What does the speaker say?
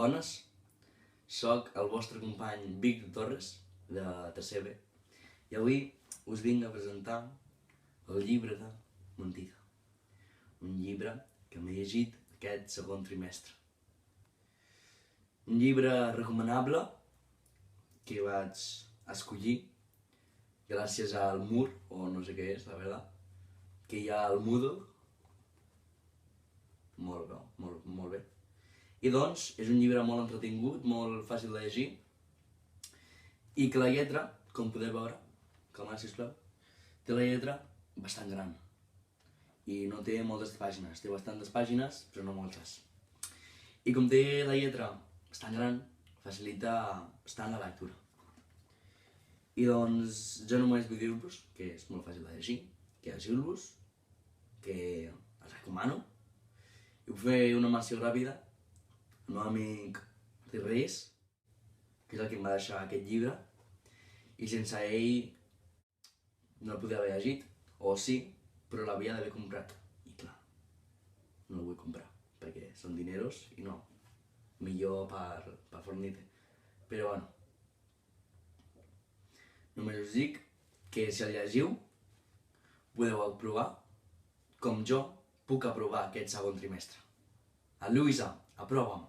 Bones, soc el vostre company Víctor Torres, de tercer B, i avui us vinc a presentar el llibre de Mentida, un llibre que m'he llegit aquest segon trimestre. Un llibre recomanable que vaig escollir gràcies al mur, o no sé què és, la veritat, que hi ha al Moodle. Molt bé. I doncs, és un llibre molt entretingut, molt fàcil de llegir, i que la lletra, com podeu veure, calmar, sisplau, té la lletra bastant gran. I no té moltes pàgines, té bastantes pàgines, però no moltes. I com té la lletra bastant gran, facilita estar en la lectura. I doncs, jo només vull dir-vos que és molt fàcil de llegir, que llegiu-vos, que el recomano. I puc fer una menció ràpida al meu amic Martí Reis, que és el que em va deixar aquest llibre, i sense ell no el podria haver llegit, o sí, però l'havia d'haver comprat. I clar, no el vull comprar, perquè són dineros i no, millor per fornite. Però bueno, només us dic que si el llegiu, podeu aprovar, com jo puc aprovar aquest segon trimestre. A Lluïsa, aprova'm!